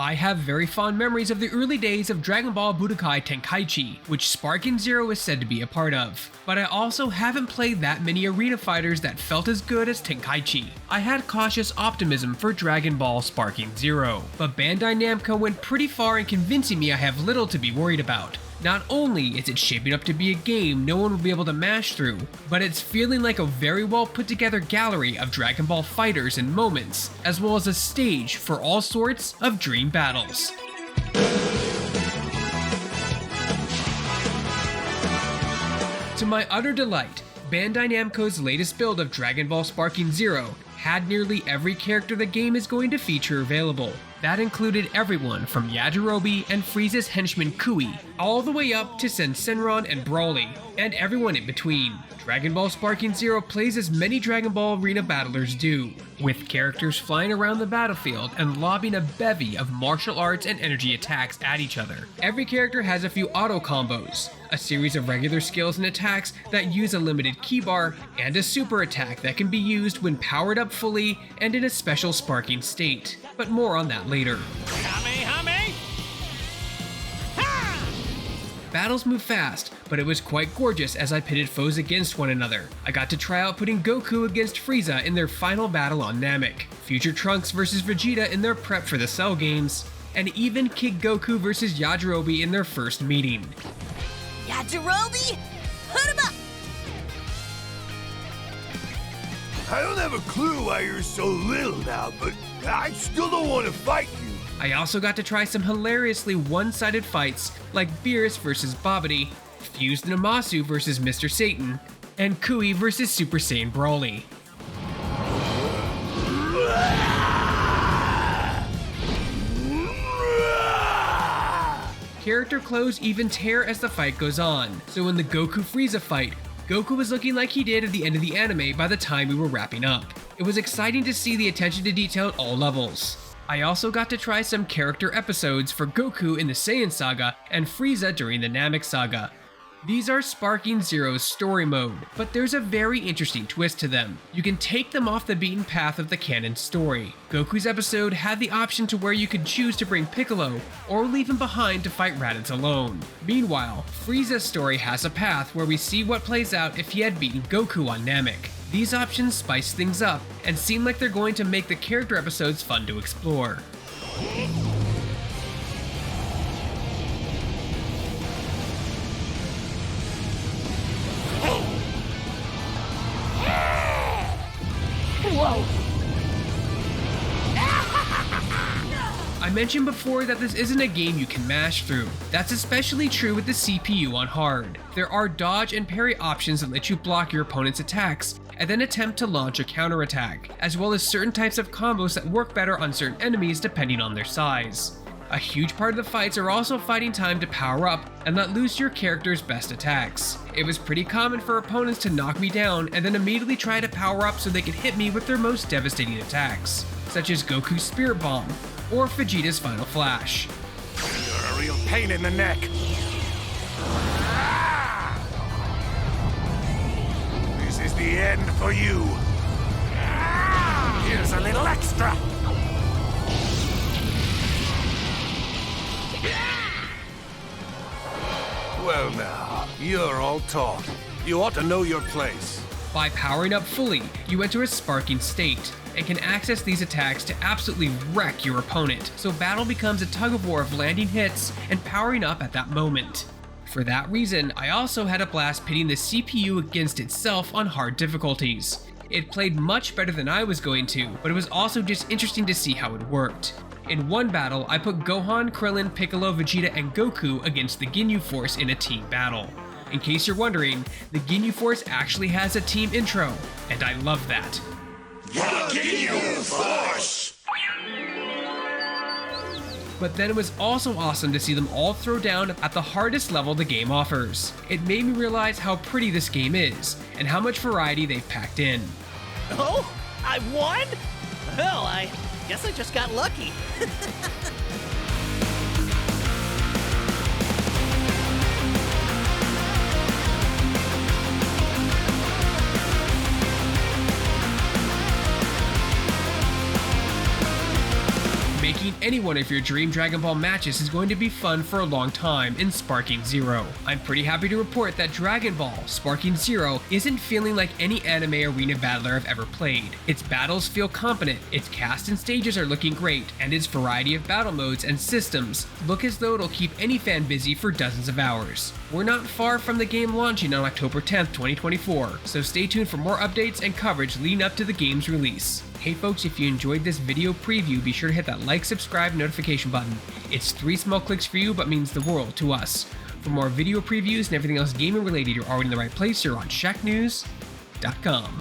I have very fond memories of the early days of Dragon Ball Budokai Tenkaichi, which Sparking Zero is said to be a part of, but I also haven't played that many arena fighters that felt as good as Tenkaichi. I had cautious optimism for Dragon Ball Sparking Zero, but Bandai Namco went pretty far in convincing me I have little to be worried about. Not only is it shaping up to be a game no one will be able to mash through, but it's feeling like a very well put together gallery of Dragon Ball fighters and moments, as well as a stage for all sorts of dream battles. To my utter delight, Bandai Namco's latest build of Dragon Ball Sparking Zero had nearly every character the game is going to feature available. That included everyone from Yajirobe and Frieza's henchman Kui, all the way up to Sensenron and Broly, and everyone in between. Dragon Ball Sparking Zero plays as many Dragon Ball arena battlers do, with characters flying around the battlefield and lobbing a bevy of martial arts and energy attacks at each other. Every character has a few auto combos, a series of regular skills and attacks that use a limited key bar, and a super attack that can be used when powered up fully and in a special sparking state. But more on that later. Battles move fast, but it was quite gorgeous as I pitted foes against one another. I got to try out putting Goku against Frieza in their final battle on Namek, future Trunks versus Vegeta in their prep for the Cell games, and even Kid Goku versus Yajirobe in their first meeting. Yajirobe? Put him up! I don't have a clue why you're so little now, but I still don't want to fight you. I also got to try some hilariously one-sided fights like Beerus vs Babidi, Fused Namasu vs Mr. Satan, and Kui vs Super Saiyan Broly. Character clothes even tear as the fight goes on, so in the Goku Frieza fight, Goku was looking like he did at the end of the anime by the time we were wrapping up. It was exciting to see the attention to detail at all levels. I also got to try some character episodes for Goku in the Saiyan Saga and Frieza during the Namek Saga. These are Sparking Zero's story mode, but there's a very interesting twist to them. You can take them off the beaten path of the canon story. Goku's episode had the option to where you could choose to bring Piccolo, or leave him behind to fight Raditz alone. Meanwhile, Frieza's story has a path where we see what plays out if he had beaten Goku on Namek. These options spice things up, and seem like they're going to make the character episodes fun to explore. Whoa! I mentioned before that this isn't a game you can mash through. That's especially true with the CPU on hard. There are dodge and parry options that let you block your opponent's attacks, and then attempt to launch a counterattack, as well as certain types of combos that work better on certain enemies depending on their size. A huge part of the fights are also fighting time to power up and let loose your character's best attacks. It was pretty common for opponents to knock me down and then immediately try to power up so they could hit me with their most devastating attacks, such as Goku's Spirit Bomb or Vegeta's Final Flash. You're a real pain in the neck. This is the end for you. Here's a little extra. Well now, you're all talk. You ought to know your place. By powering up fully, you enter a sparking state, and can access these attacks to absolutely wreck your opponent, so battle becomes a tug-of-war of landing hits and powering up at that moment. For that reason, I also had a blast pitting the CPU against itself on hard difficulties. It played much better than I was going to, but it was also just interesting to see how it worked. In one battle, I put Gohan, Krillin, Piccolo, Vegeta, and Goku against the Ginyu Force in a team battle. In case you're wondering, the Ginyu Force actually has a team intro, and I love that. The Ginyu Force! But then it was also awesome to see them all throw down at the hardest level the game offers. It made me realize how pretty this game is, and how much variety they've packed in. Oh, I won? Well, I guess I just got lucky. Making anyone one of your dream Dragon Ball matches is going to be fun for a long time in Sparking Zero. I'm pretty happy to report that Dragon Ball Sparking Zero isn't feeling like any anime arena battler I've ever played. Its battles feel competent, its cast and stages are looking great, and its variety of battle modes and systems look as though it'll keep any fan busy for dozens of hours. We're not far from the game launching on October 10th, 2024, so stay tuned for more updates and coverage leading up to the game's release. Hey folks, if you enjoyed this video preview, be sure to hit that like, subscribe, notification button. It's 3 small clicks for you, but means the world to us. For more video previews and everything else gaming related, you're already in the right place. You're on Shacknews.com.